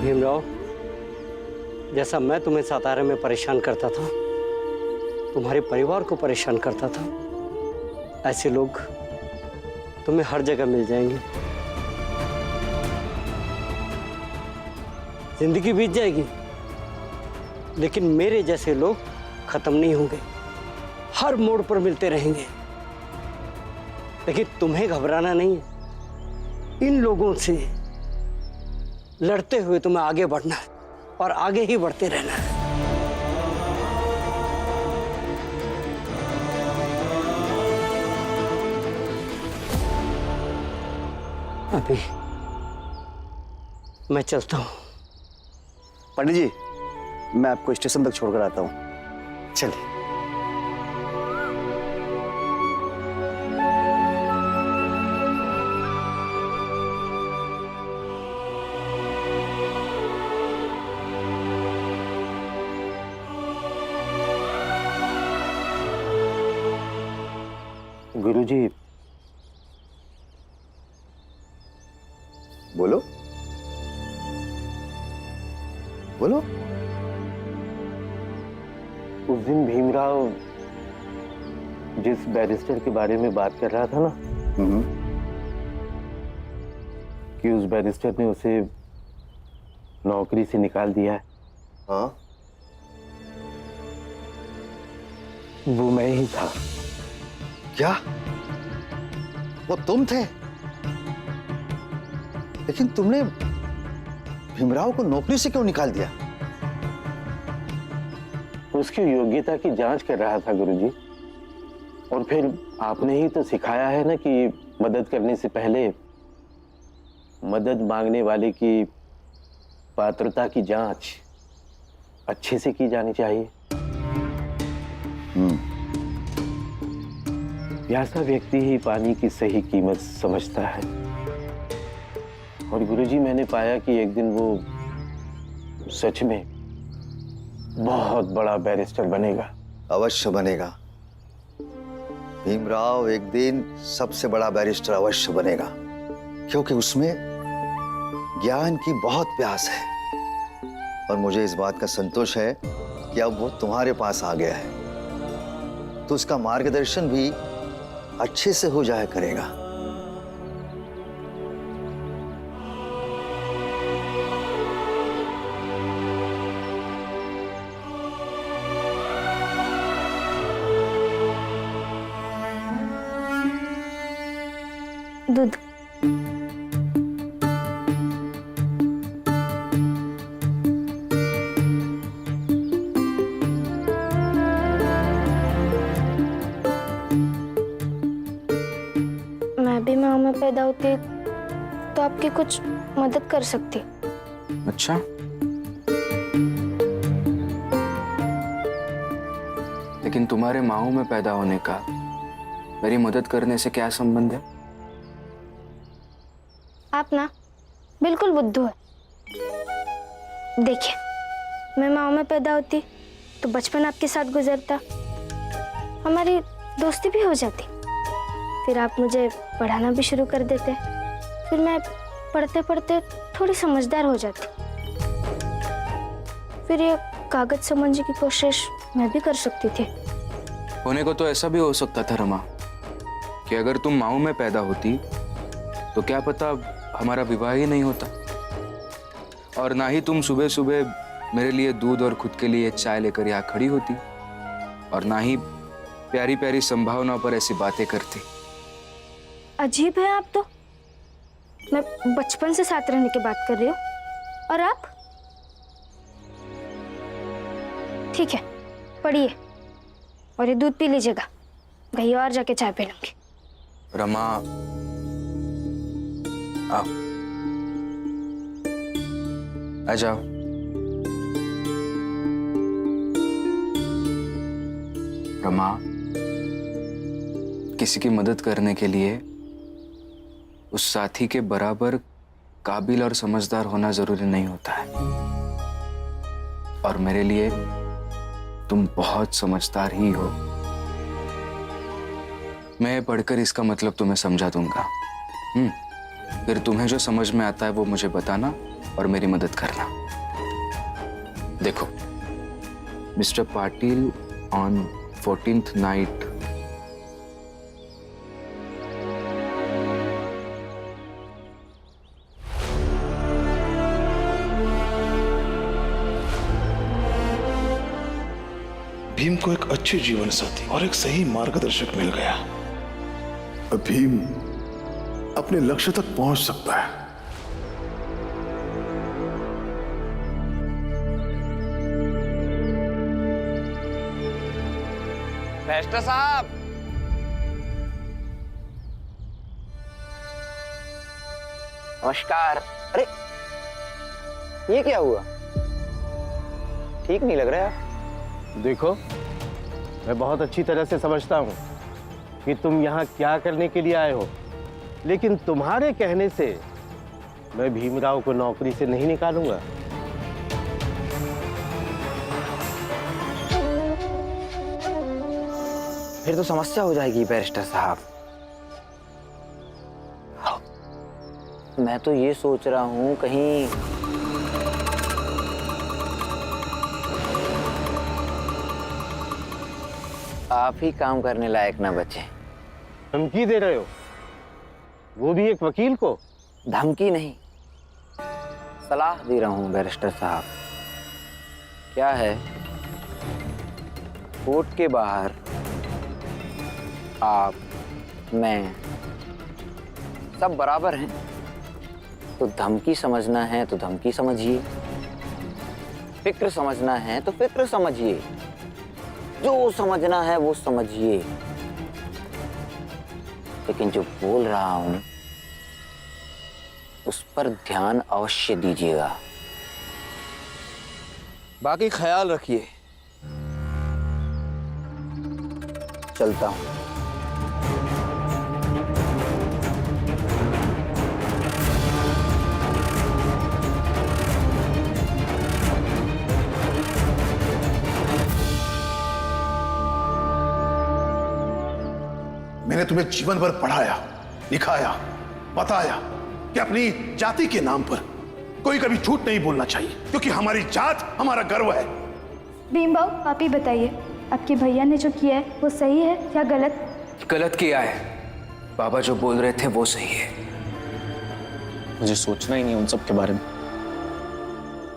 भीमराव, जैसा मैं तुम्हें सातारा में परेशान करता था, तुम्हारे परिवार को परेशान करता था, ऐसे लोग तुम्हें हर जगह मिल जाएंगे। जिंदगी बीत जाएगी, लेकिन मेरे जैसे लोग खत्म नहीं होंगे, हर मोड़ पर मिलते रहेंगे। लेकिन तुम्हें घबराना नहीं है, इन लोगों से लड़ते हुए तुम्हें आगे बढ़ना है और आगे ही बढ़ते रहना है। अभी मैं चलता हूं। पंडित जी, मैं आपको स्टेशन तक छोड़कर आता हूं। चलिए। गुरुजी, बोलो बोलो। उस दिन भीमराव जिस बैरिस्टर के बारे में बात कर रहा था ना, कि उस बैरिस्टर ने उसे नौकरी से निकाल दिया है। हाँ, वो मैं ही था। क्या वो तुम थे? लेकिन तुमने भीमराव को नौकरी से क्यों निकाल दिया? उसकी योग्यता की जांच कर रहा था गुरुजी। और फिर आपने ही तो सिखाया है ना कि मदद करने से पहले मदद मांगने वाले की पात्रता की जांच अच्छे से की जानी चाहिए। प्यासा व्यक्ति ही पानी की सही कीमत समझता है। और गुरुजी, मैंने पाया कि एक दिन वो सच में बहुत बड़ा बैरिस्टर बनेगा। अवश्य बनेगा। भीमराव एक दिन सबसे बड़ा बैरिस्टर अवश्य बनेगा, क्योंकि उसमें ज्ञान की बहुत प्यास है। और मुझे इस बात का संतोष है कि अब वो तुम्हारे पास आ गया है, तो उसका मार्गदर्शन भी अच्छे से हो जाया करेगा। दूध। मैं भी माँ में पैदा होती तो आपकी कुछ मदद कर सकती। अच्छा, लेकिन तुम्हारे माहू में पैदा होने का मेरी मदद करने से क्या संबंध है? आप ना बिल्कुल बुद्धू है। देखिए, मैं माँ में पैदा होती तो बचपन आपके साथ गुजरता, हमारी दोस्ती भी हो जाती। फिर आप मुझे पढ़ाना भी शुरू कर देते, फिर मैं पढ़ते पढ़ते थोड़ी समझदार हो जाती। फिर ये कागज समझने की कोशिश मैं भी कर सकती थी। होने को तो ऐसा भी हो सकता था रमा, कि अगर तुम माऊ में पैदा होती तो क्या पता हमारा विवाह ही नहीं होता, और ना ही तुम सुबह सुबह मेरे लिए दूध और खुद के लिए चाय लेकर यहाँ खड़ी होती, और ना ही प्यारी प्यारी संभावनाओं पर ऐसी बातें करती। अजीब है आप तो। मैं बचपन से साथ रहने की बात कर रही हूँ, और आप? ठीक है, पढ़िए और ये दूध पी लीजिएगा। कहीं और जाके चाय पी लूंगी। रमा, आओ, आ जाओ। रमा, किसी की मदद करने के लिए उस साथी के बराबर काबिल और समझदार होना जरूरी नहीं होता है, और मेरे लिए तुम बहुत समझदार ही हो। मैं पढ़कर इसका मतलब तुम्हें समझा दूंगा। फिर तुम्हें जो समझ में आता है वो मुझे बताना, और मेरी मदद करना। देखो mister Patil on 14th night Bhim को एक अच्छे जीवन साथी और एक सही मार्गदर्शक मिल गया। अब भीम अपने लक्ष्य तक पहुंच सकता है। बैरिस्टर साहब, नमस्कार। अरे ये क्या हुआ? ठीक नहीं लग रहा है। देखो, मैं बहुत अच्छी तरह से समझता हूँ कि तुम यहाँ क्या करने के लिए आए हो, लेकिन तुम्हारे कहने से मैं भीमराव को नौकरी से नहीं निकालूंगा। फिर तो समस्या हो जाएगी बैरिस्टर साहब। मैं तो ये सोच रहा हूँ कहीं आप ही काम करने लायक ना बचे। धमकी दे रहे हो, वो भी एक वकील को? धमकी नहीं, सलाह दे रहा हूँ बैरिस्टर साहब। क्या है, कोर्ट के बाहर आप, मैं, सब बराबर हैं। तो धमकी समझना है तो धमकी समझिए, फिक्र समझना है तो फिक्र समझिए, जो समझना है वो समझिए। लेकिन जो बोल रहा हूं उस पर ध्यान अवश्य दीजिएगा। बाकी ख्याल रखिए। चलता हूं। मैंने तुम्हें जीवन भर पढ़ाया, लिखाया, बताया कि अपनी जाति के नाम पर कोई कभी झूठ नहीं बोलना चाहिए, क्योंकि हमारी जात हमारा गर्व है। भीम भाऊ, आप ही बताइए, आपके भैया ने जो किया है वो सही है या गलत? गलत किया है। बाबा जो बोल रहे थे वो सही है। मुझे सोचना ही नहीं उन सब के बारे में।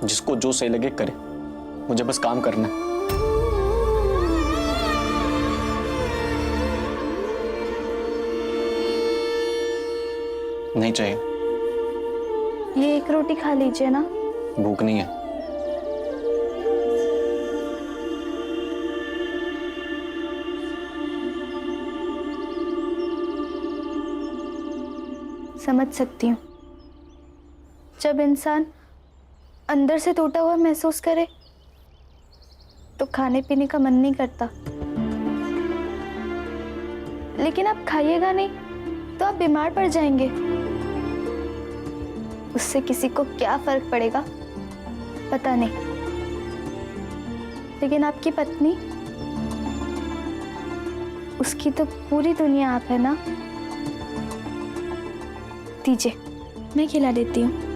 जिसको जो सही लगे करे, मुझे बस काम करना है। नहीं चाहिए। ये एक रोटी खा लीजिए ना। भूख नहीं है। समझ सकती हूँ, जब इंसान अंदर से टूटा हुआ महसूस करे तो खाने पीने का मन नहीं करता। लेकिन आप खाइएगा नहीं तो आप बीमार पड़ जाएंगे। उससे किसी को क्या फर्क पड़ेगा पता नहीं, लेकिन आपकी पत्नी, उसकी तो पूरी दुनिया आप है ना। दीजिए, मैं खिला देती हूँ।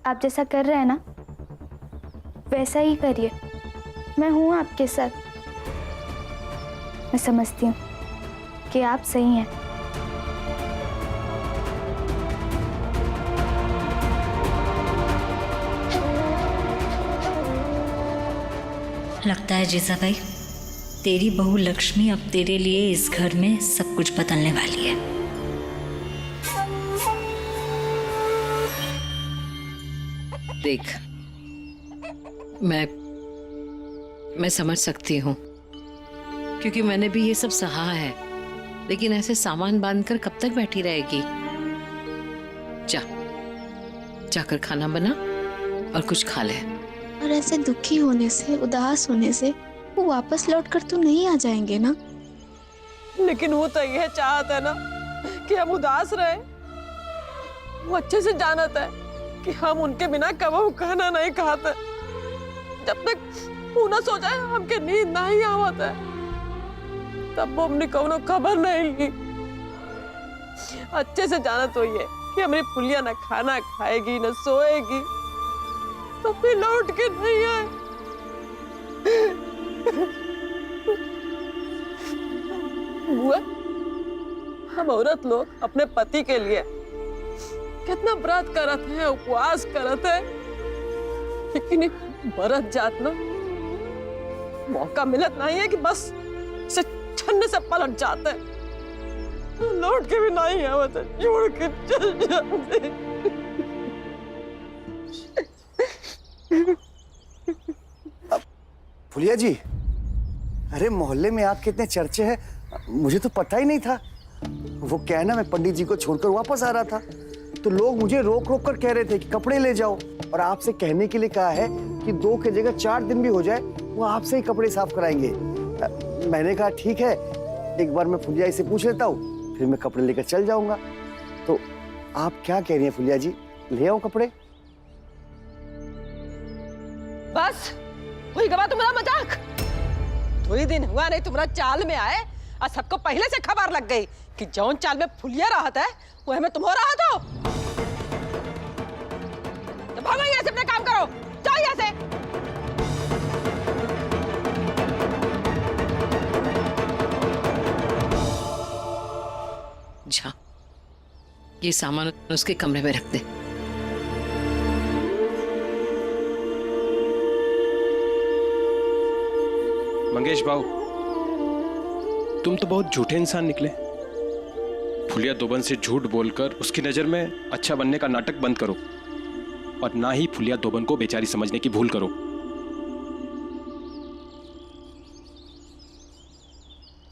आप जैसा कर रहे हैं ना वैसा ही करिए। मैं हूं आपके साथ। मैं समझती हूँ कि आप सही हैं। लगता है जीजा भाई, तेरी बहू लक्ष्मी अब तेरे लिए इस घर में सब कुछ बदलने वाली है। देख, मैं समझ सकती हूँ, क्योंकि मैंने भी ये सब सहा है। लेकिन ऐसे सामान बांधकर कब तक बैठी रहेगी? जाकर खाना बना और कुछ खा ले। और ऐसे दुखी होने से, उदास होने से वो वापस लौटकर तो नहीं आ जाएंगे ना। लेकिन वो तो यह चाहता है ना कि हम उदास रहे। वो अच्छे से जानता है कि हम उनके बिना कबहू खाना नहीं खाते। जब तक वो न सो जाए हमके नींद नहीं आवत है, तब वो हमने कौनो खबर नहीं ली। अच्छे से जाना तो ये कि हमारी फुलिया न खाना खाएगी न सोएगी, तो फिर लौट के नहीं आए। बुआ, हम औरत लोग अपने पति के लिए कितना व्रत करते हैं, उपवास करते हैं, लेकिन व्रत जात ना मौका मिलत नहीं है कि बस से छन्ने से पलट जाते हैं, लौट के भी नहीं आवत, छोड़ के चल जाते। फुलिया जी, अरे मोहल्ले में आपके इतने चर्चे हैं, मुझे तो पता ही नहीं था। वो क्या है ना, मैं पंडित जी को छोड़कर वापस आ रहा था तो लोग मुझे रोक रोक कर कह रहे थे कि कपड़े ले जाओ, और आपसे कहने के लिए कहा है कि 2 की जगह 4 दिन भी हो जाए वो आपसे ही कपड़े साफ कराएंगे। मैंने कहा ठीक है, एक बार मैं फुलिया से पूछ लेता हूँ, फिर मैं कपड़े लेकर चल जाऊंगा। तो आप क्या कह रही हैं फुलिया जी, ले आओ कपड़े? बस वही गवा तुम्हारा मजाक। 2 ही दिन हुआ नहीं तुम्हारा चाल में आए, और सबको पहले से खबर लग गई कि जौन चाल में फुलिया रहता है वह में तुम हो रहा तो भागो यहाँ से, अपने काम करो, जाओ यहाँ से। जा, ये सामान उसके कमरे में रख दे। मंगेश भाऊ, तुम तो बहुत झूठे इंसान निकले। फुलिया दोबन से झूठ बोलकर उसकी नजर में अच्छा बनने का नाटक बंद करो, और ना ही फुलिया दोबन को बेचारी समझने की भूल करो।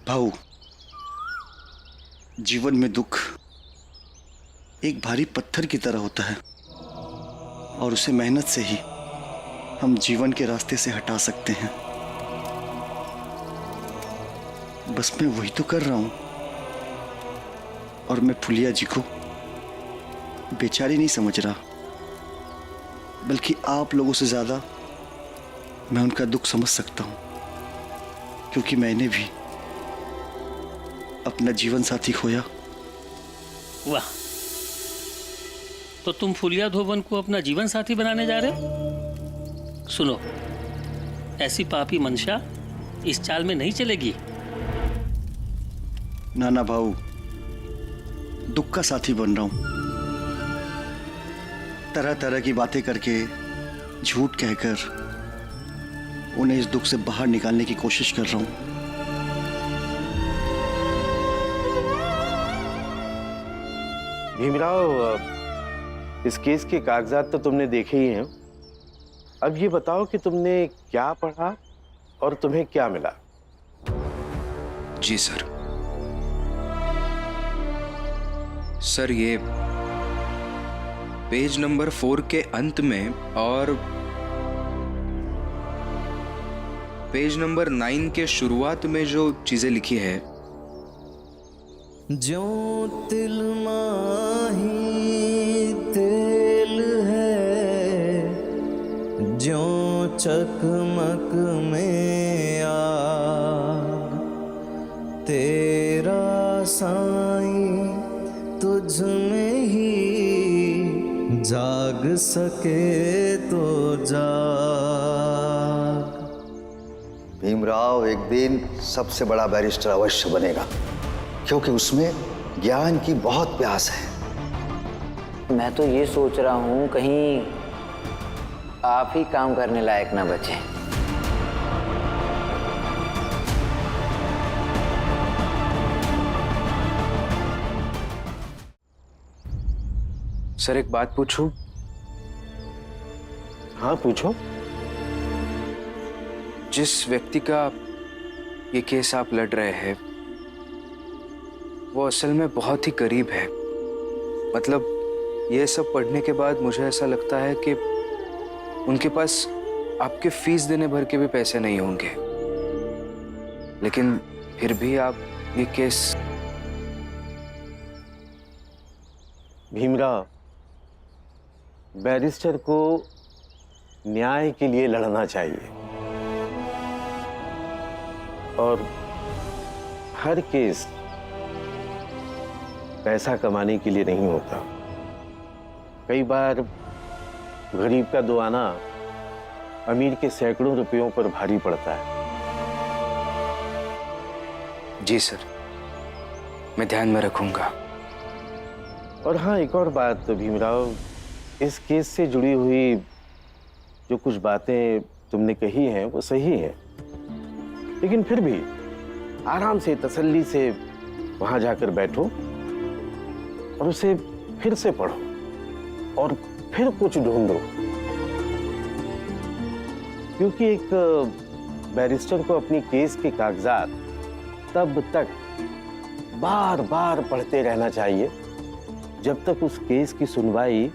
भाऊ, जीवन में दुख एक भारी पत्थर की तरह होता है, और उसे मेहनत से ही हम जीवन के रास्ते से हटा सकते हैं। बस मैं वही तो कर रहा हूं, और मैं फुलिया जी को बेचारी नहीं समझ रहा, बल्कि आप लोगों से ज्यादा मैं उनका दुख समझ सकता हूं, क्योंकि मैंने भी अपना जीवन साथी खोया। वाह, तो तुम फुलिया धोबन को अपना जीवन साथी बनाने जा रहे हो? सुनो, ऐसी पापी मंशा इस चाल में नहीं चलेगी। नाना भाऊ, दुख का साथी बन रहा हूं, तरह तरह की बातें करके, झूठ कहकर उन्हें इस दुख से बाहर निकालने की कोशिश कर रहा हूं। भीमराव, इस केस के कागजात तो तुमने देखे ही हैं। अब ये बताओ कि तुमने क्या पढ़ा और तुम्हें क्या मिला? जी सर। सर, ये पेज नंबर 4 के अंत में और पेज नंबर 9 के शुरुआत में जो चीजें लिखी है, जो तिल माही तेल है, जो चकमक में आग, तेरा साईं तुझ में ही जाग सके तो जाग। भीमराव एक दिन सबसे बड़ा बैरिस्टर अवश्य बनेगा, क्योंकि उसमें ज्ञान की बहुत प्यास है। मैं तो ये सोच रहा हूँ कहीं आप ही काम करने लायक ना बचे। सर एक बात पूछूं? हाँ पूछो। जिस व्यक्ति का ये केस आप लड़ रहे हैं वो असल में बहुत ही करीब है। मतलब ये सब पढ़ने के बाद मुझे ऐसा लगता है कि उनके पास आपके फीस देने भर के भी पैसे नहीं होंगे, लेकिन फिर भी आप ये केस। भीमराव, बैरिस्टर को न्याय के लिए लड़ना चाहिए और हर केस पैसा कमाने के लिए नहीं होता। कई बार गरीब का दो आना अमीर के सैकड़ों रुपयों पर भारी पड़ता है। जी सर, मैं ध्यान में रखूंगा। और हाँ, एक और बात भीमराव, इस केस से जुड़ी हुई जो कुछ बातें तुमने कही हैं वो सही हैं, लेकिन फिर भी आराम से तसल्ली से वहां जाकर बैठो और उसे फिर से पढ़ो और फिर कुछ ढूंढो, क्योंकि एक बैरिस्टर को अपनी केस के कागजात तब तक बार बार पढ़ते रहना चाहिए जब तक उस केस की सुनवाई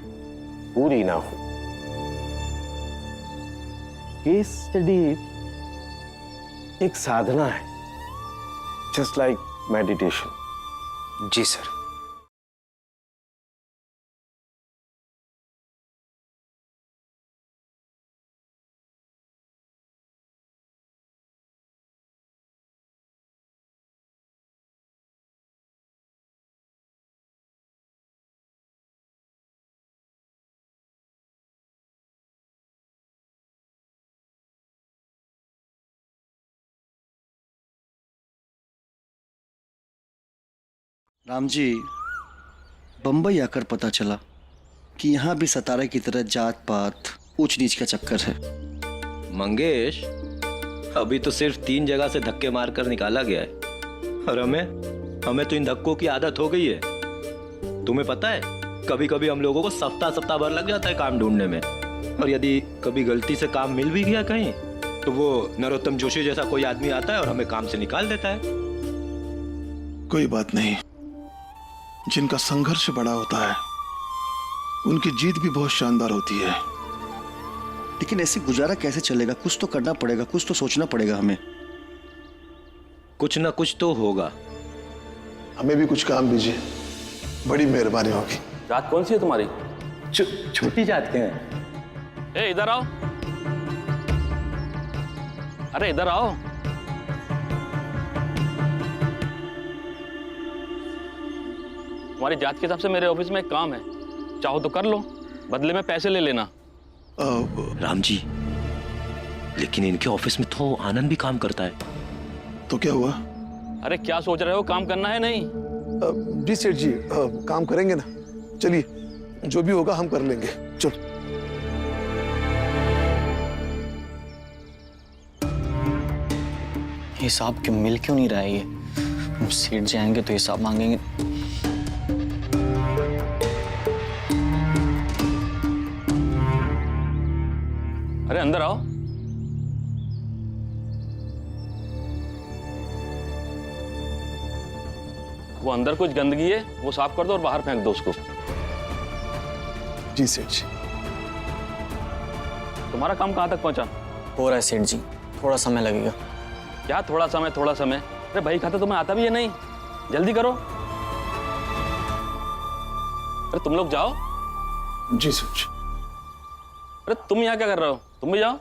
पूरी ना हो। केस स्टडी एक साधना है, जस्ट लाइक मेडिटेशन। जी सर। राम जी, बंबई आकर पता चला कि यहाँ भी सतारा की तरह जात पात ऊंच नीच का चक्कर है। मंगेश, अभी तो सिर्फ 3 जगह से धक्के मारकर निकाला गया है और हमें तो इन धक्कों की आदत हो गई है। तुम्हें पता है, कभी कभी हम लोगों को सप्ताह भर लग जाता है काम ढूंढने में, और यदि कभी गलती से काम मिल भी गया कहीं तो वो नरोत्तम जोशी जैसा कोई आदमी आता है और हमें काम से निकाल देता है। कोई बात नहीं, जिनका संघर्ष बड़ा होता है उनकी जीत भी बहुत शानदार होती है। लेकिन ऐसे गुजारा कैसे चलेगा? कुछ तो करना पड़ेगा, कुछ तो सोचना पड़ेगा हमें। कुछ ना कुछ तो होगा। हमें भी कुछ काम दीजिए, बड़ी मेहरबानी होगी। जात कौन सी है तुम्हारी? छोटी जात के हैं। ए, इधर आओ। अरे इधर आओ। तुम्हारी जात के हिसाब से मेरे ऑफिस में एक काम है, चाहो तो कर लो, बदले में पैसे ले लेना। राम जी, लेकिन इनके ऑफिस में तो आनंद भी काम करता है। तो क्या हुआ? अरे क्या सोच रहे हो, काम करना है नहीं? जी सेठ जी, काम करेंगे ना। चलिए, जो भी होगा हम कर लेंगे। चलो। हिसाब क्यों मिल क्यों नहीं रहा है ये? सेठ जाएंगे तो हिसाब मांगेंगे। अरे अंदर आओ। वो अंदर कुछ गंदगी है, वो साफ कर दो और बाहर फेंक दो उसको। जी सेठ जी। तुम्हारा काम कहाँ तक पहुंचा? हो रहा है सेठ जी, थोड़ा समय लगेगा। क्या थोड़ा समय थोड़ा समय? अरे भाई खाता तुम्हें आता भी है नहीं, जल्दी करो। अरे तुम लोग जाओ। जी सेठ जी। अरे तुम यहाँ क्या कर रहे हो? तुम भी जाओ।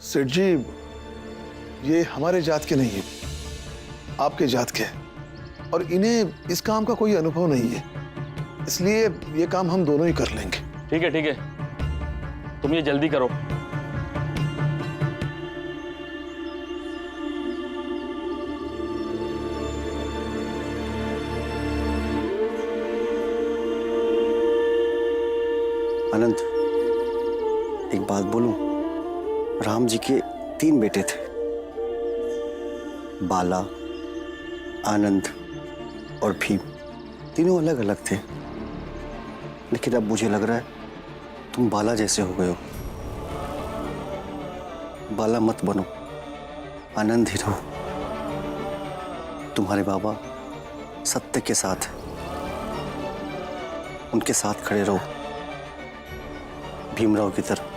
सेठ जी, ये हमारे जात के नहीं है, आपके जात के हैं, और इन्हें इस काम का कोई अनुभव नहीं है, इसलिए ये काम हम दोनों ही कर लेंगे। ठीक है ठीक है, तुम ये जल्दी करो। आनंद, एक बात बोलूं? राम जी के 3 बेटे थे, बाला, आनंद और भीम। तीनों अलग अलग थे, लेकिन अब मुझे लग रहा है तुम बाला जैसे हो गए हो। बाला मत बनो, आनंद ही रहो। तुम्हारे बाबा सत्य के साथ हैं, उनके साथ खड़े रहो, भीमराव की तरह।